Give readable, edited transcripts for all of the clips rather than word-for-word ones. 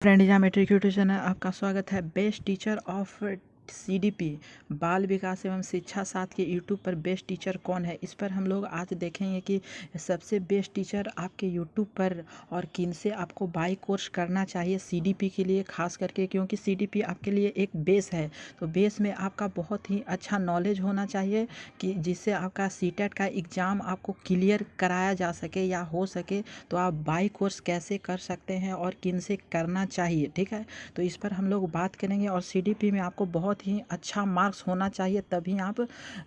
Friend, यहाँ metric YouTube channel आपका स्वागत है। बेस्ट टीचर ऑफ सीडीपी बाल विकास एवं शिक्षा साथ के यूट्यूब पर बेस्ट टीचर कौन है, इस पर हम लोग आज देखेंगे कि सबसे बेस्ट टीचर आपके यूट्यूब पर और किन से आपको बाई कोर्स करना चाहिए सीडीपी के लिए, खास करके क्योंकि सीडीपी आपके लिए एक बेस है। तो बेस में आपका बहुत ही अच्छा नॉलेज होना चाहिए कि जिससे आपका सीटेट का एग्ज़ाम आपको क्लियर कराया जा सके या हो सके। तो आप बाई कोर्स कैसे कर सकते हैं और किन से करना चाहिए, ठीक है। तो इस पर हम लोग बात करेंगे। और सीडीपी में आपको बहुत ही अच्छा मार्क्स होना चाहिए, तभी आप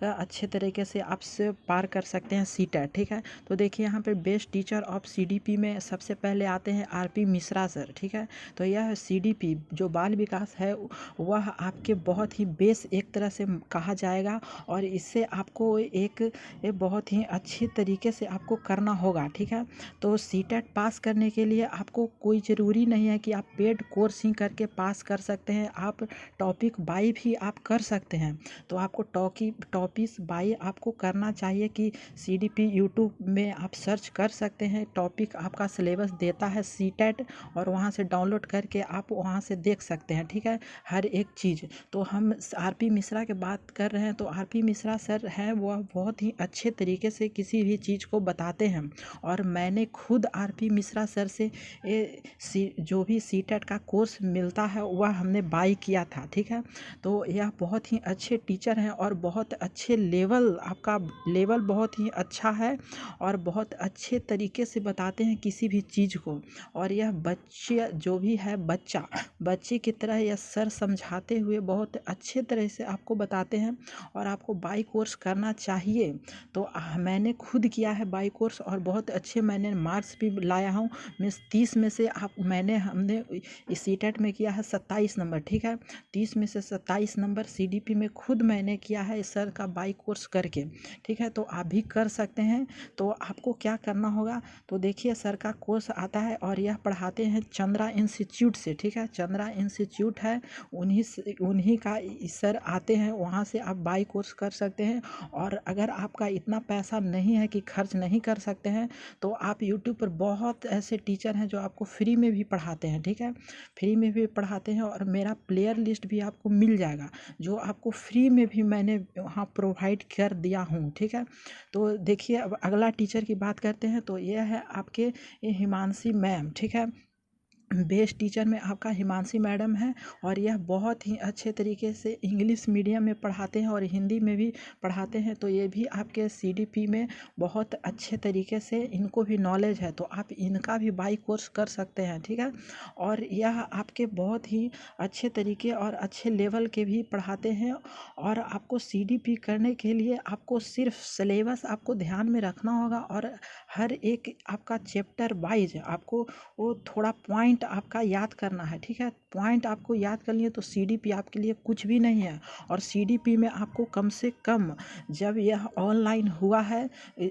अच्छे तरीके से आपसे पार कर सकते हैं सीटेट, ठीक है। तो देखिए यहाँ पे बेस्ट टीचर ऑफ सीडीपी में सबसे पहले आते हैं आरपी मिश्रा सर, ठीक है। तो यह सीडीपी जो बाल विकास है वह आपके बहुत ही बेस एक तरह से कहा जाएगा, और इससे आपको एक बहुत ही अच्छी तरीके से आपको करना होगा, ठीक है। तो सीटेट पास करने के लिए आपको कोई ज़रूरी नहीं है कि आप पेड कोर्स ही करके पास कर सकते हैं, आप टॉपिक बाई भी आप कर सकते हैं। तो आपको टॉपिक बाई आपको करना चाहिए कि सीडीपी यूट्यूब में आप सर्च कर सकते हैं, टॉपिक आपका सिलेबस देता है सीटेट, और वहाँ से डाउनलोड करके आप वहाँ से देख सकते हैं, ठीक है, हर एक चीज़। तो हम आरपी मिश्रा की बात कर रहे हैं, तो आरपी मिश्रा सर हैं वह बहुत ही अच्छे तरीके से किसी भी चीज़ को बताते हैं। और मैंने खुद आरपी मिश्रा सर से जो भी सीटेट का कोर्स मिलता है वह हमने बाई किया था, ठीक है। तो यह बहुत ही अच्छे टीचर हैं और बहुत अच्छे लेवल, आपका लेवल बहुत ही अच्छा है और बहुत अच्छे तरीके से बताते हैं किसी भी चीज़ को। और यह बच्चे जो भी है बच्चे की तरह यह सर समझाते हुए बहुत अच्छे तरह से आपको बताते हैं, और आपको बाई कोर्स करना चाहिए। तो मैंने खुद किया है बाई कोर्स और बहुत अच्छे मैंने मार्क्स भी लाया हूँ। मीन्स 30 में से हमने इस सीटेट में किया है 27 नंबर, ठीक है। 30 में से 27 नंबर सीडीपी में खुद मैंने किया है सर का बाई कोर्स करके, ठीक है। तो आप भी कर सकते हैं। तो आपको क्या करना होगा, तो देखिए सर का कोर्स आता है और यह पढ़ाते हैं चंद्रा इंस्टीट्यूट से, ठीक है। चंद्रा इंस्टीट्यूट है, उन्हीं का सर आते हैं, वहाँ से आप बाई कोर्स कर सकते हैं। और अगर आपका इतना पैसा नहीं है कि खर्च नहीं कर सकते हैं, तो आप यूट्यूब पर बहुत ऐसे टीचर हैं जो आपको फ्री में भी पढ़ाते हैं, ठीक है, फ्री में भी पढ़ाते हैं। और मेरा प्लेयर लिस्ट भी आपको मिल जाएगा जो आपको फ्री में भी मैंने वहाँ प्रोवाइड कर दिया हूँ, ठीक है। तो देखिए अब अगला टीचर की बात करते हैं, तो यह है आपके हिमांशी मैम, ठीक है। बेस्ट टीचर में आपका हिमांशी मैडम है, और यह बहुत ही अच्छे तरीके से इंग्लिश मीडियम में पढ़ाते हैं और हिंदी में भी पढ़ाते हैं। तो ये भी आपके सीडीपी में बहुत अच्छे तरीके से इनको भी नॉलेज है, तो आप इनका भी बाई कोर्स कर सकते हैं, ठीक है। और यह आपके बहुत ही अच्छे तरीके और अच्छे लेवल के भी पढ़ाते हैं। और आपको सीडीपी करने के लिए आपको सिर्फ सिलेबस आपको ध्यान में रखना होगा, और हर एक आपका चैप्टर वाइज आपको वो थोड़ा पॉइंट आपका याद करना है, ठीक है। पॉइंट आपको याद कर लिए तो सीडीपी आपके लिए कुछ भी नहीं है। और सीडीपी में आपको कम से कम, जब यह ऑनलाइन हुआ है,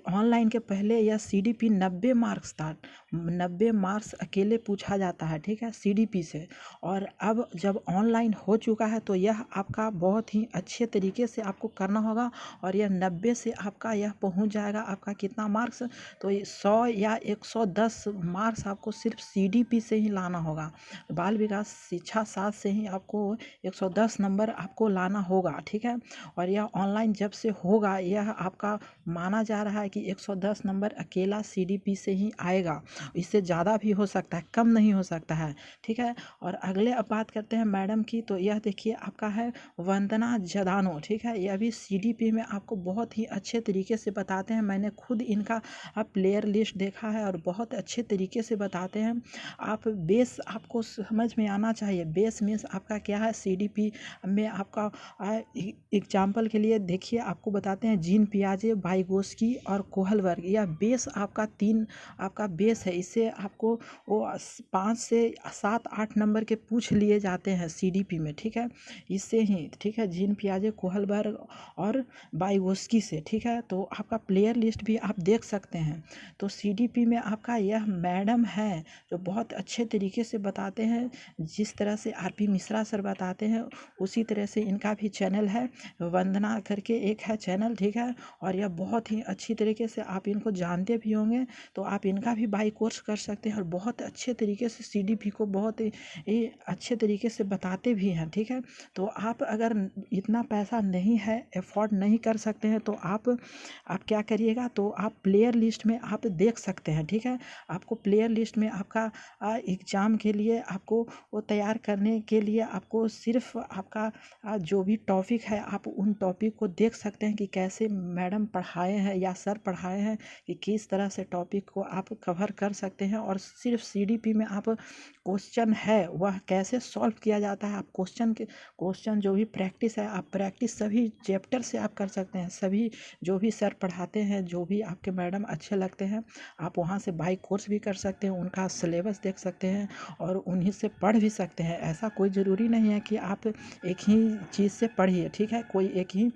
ऑनलाइन के पहले यह सीडीपी 90 मार्क्स था, 90 मार्क्स अकेले पूछा जाता है, ठीक है, सीडीपी से। और अब जब ऑनलाइन हो चुका है तो यह आपका बहुत ही अच्छे तरीके से आपको करना होगा, और यह 90 से आपका यह पहुंच जाएगा आपका कितना मार्क्स, तो 100 या 110 मार्क्स आपको सिर्फ सीडीपी से ही लाना होगा। बाल विकास शिक्षा साथ से ही आपको 110 नंबर आपको लाना होगा, ठीक है। और यह ऑनलाइन जब से होगा, यह आपका माना जा रहा है कि 110 नंबर अकेला सीडीपी से ही आएगा, इससे ज़्यादा भी हो सकता है, कम नहीं हो सकता है, ठीक है। और अगले अब बात करते हैं मैडम की, तो यह देखिए आपका है वंदना जदानो, ठीक है। यह भी सीडीपी में आपको बहुत ही अच्छे तरीके से बताते हैं, मैंने खुद इनका प्लेयर लिस्ट देखा है और बहुत अच्छे तरीके से बताते हैं। आप बेस आपको समझ में आना चाहिए, बेस मीन्स आपका क्या है सीडीपी में आपका एग्जाम्पल के लिए देखिए आपको बताते हैं जीन पियाजे, वाइगोस्की और कोहलबर्ग, यह बेस आपका 3 आपका बेस है। इससे आपको वो 5 से 7 8 नंबर के पूछ लिए जाते हैं सीडीपी में, ठीक है, इससे ही, ठीक है, जीन पियाजे, कोहलबर्ग और वाइगोस्की से, ठीक है। तो आपका प्लेयर लिस्ट भी आप देख सकते हैं। तो सीडीपी में आपका यह मैडम है जो बहुत अच्छे तरीके से बताते हैं, जिस तरह से आरपी मिश्रा सर बताते हैं उसी तरह से इनका भी चैनल है, वंदना करके एक है चैनल, ठीक है। और यह बहुत ही अच्छी तरीके से आप इनको जानते भी होंगे, तो आप इनका भी बाई कोर्स कर सकते हैं और बहुत अच्छे तरीके से CDP को बहुत ही अच्छे तरीके से बताते भी हैं, ठीक है। तो आप अगर इतना पैसा नहीं है, अफोर्ड नहीं कर सकते हैं, तो आप क्या करिएगा, तो आप प्लेयर लिस्ट में आप देख सकते हैं, ठीक है। आपको प्लेयर लिस्ट में आपका एग्ज़ाम के लिए आपको वो तैयार करने के लिए आपको सिर्फ आपका जो भी टॉपिक है आप उन टॉपिक को देख सकते हैं कि कैसे मैडम पढ़ाए हैं या सर पढ़ाए हैं, कि किस तरह से टॉपिक को आप कवर कर सकते हैं। और सिर्फ CDP में आप क्वेश्चन है वह कैसे सॉल्व किया जाता है, आप क्वेश्चन जो भी प्रैक्टिस है, आप प्रैक्टिस सभी चैप्टर से आप कर सकते हैं। सभी जो भी सर पढ़ाते हैं, जो भी आपके मैडम अच्छे लगते हैं, आप वहाँ से बाई कोर्स भी कर सकते हैं, उनका सिलेबस देख सकते हैं और उन्हीं से पढ़ भी सकते हैं। ऐसा कोई ज़रूरी नहीं है कि आप एक ही चीज़ से पढ़िए, ठीक है, कोई एक ही।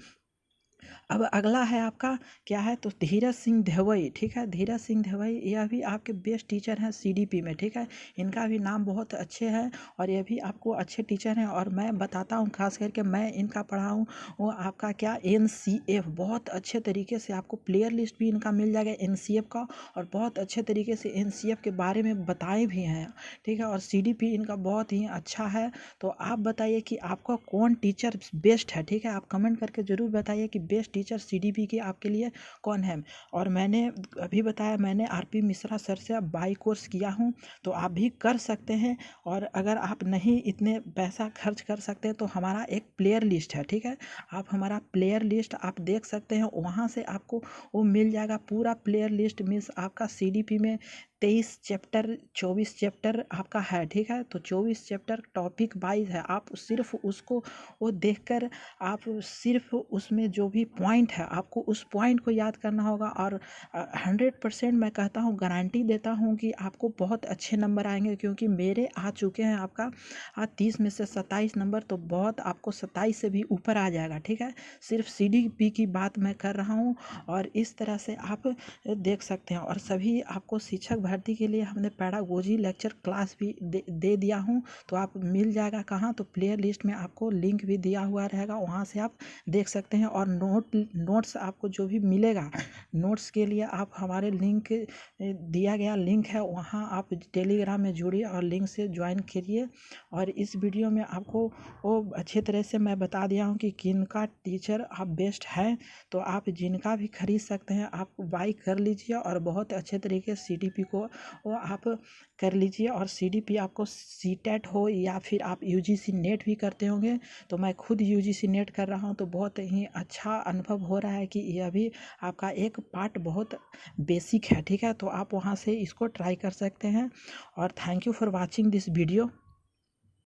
अब अगला है आपका क्या है, तो धीरज सिंह धेवई, ठीक है। धीरज सिंह धेवई यह भी आपके बेस्ट टीचर हैं CDP में, ठीक है। इनका भी नाम बहुत अच्छे हैं और यह भी आपको अच्छे टीचर हैं। और मैं बताता हूँ खास करके मैं इनका पढ़ा हूँ, वो आपका क्या NCF बहुत अच्छे तरीके से आपको प्लेयर लिस्ट भी इनका मिल जाएगा NCF का, और बहुत अच्छे तरीके से NCF के बारे में बताए भी हैं, ठीक है। और CDP इनका बहुत ही अच्छा है। तो आप बताइए कि आपका कौन टीचर बेस्ट है, ठीक है। आप कमेंट करके ज़रूर बताइए कि बेस्ट टीचर CDP की आपके लिए कौन है। और मैंने अभी बताया, मैंने आरपी मिश्रा सर से बाई कोर्स किया हूँ, तो आप भी कर सकते हैं। और अगर आप नहीं इतने पैसा खर्च कर सकते तो हमारा एक प्लेयर लिस्ट है, ठीक है। आप हमारा प्लेयर लिस्ट आप देख सकते हैं, वहाँ से आपको वो मिल जाएगा पूरा प्लेयर लिस्ट। मीन्स आपका CDP में 23 चैप्टर 24 चैप्टर आपका है, ठीक है। तो 24 चैप्टर टॉपिक वाइज है, आप सिर्फ उसको वो देखकर आप सिर्फ उसमें जो भी पॉइंट है आपको उस पॉइंट को याद करना होगा। और 100% मैं कहता हूँ, गारंटी देता हूँ कि आपको बहुत अच्छे नंबर आएंगे, क्योंकि मेरे आ चुके हैं आपका 30 में से 27 नंबर, तो बहुत आपको 27 से भी ऊपर आ जाएगा, ठीक है। सिर्फ CDP की बात मैं कर रहा हूँ। और इस तरह से आप देख सकते हैं। और सभी आपको शिक्षक भर्ती के लिए हमने पैडागोजी लेक्चर क्लास भी दे दिया हूँ, तो आप मिल जाएगा कहाँ, तो प्लेयर लिस्ट में आपको लिंक भी दिया हुआ रहेगा, वहाँ से आप देख सकते हैं। और नोट्स आपको जो भी मिलेगा, नोट्स के लिए आप हमारे लिंक दिया गया लिंक है, वहाँ आप टेलीग्राम में जुड़िए और लिंक से ज्वाइन करिए। और इस वीडियो में आपको वो अच्छे तरह से मैं बता दिया हूँ कि किनका टीचर आप बेस्ट है, तो आप जिनका भी खरीद सकते हैं आप बाई कर लीजिए और बहुत अच्छे तरीके से CDP को वो आप कर लीजिए। और CDP आपको CTET हो या फिर आप UGC नेट भी करते होंगे, तो मैं खुद UGC नेट कर रहा हूँ, तो बहुत ही अच्छा अनुभव हो रहा है कि यह भी आपका एक पार्ट बहुत बेसिक है, ठीक है। तो आप वहाँ से इसको ट्राई कर सकते हैं। और thank you for watching this video.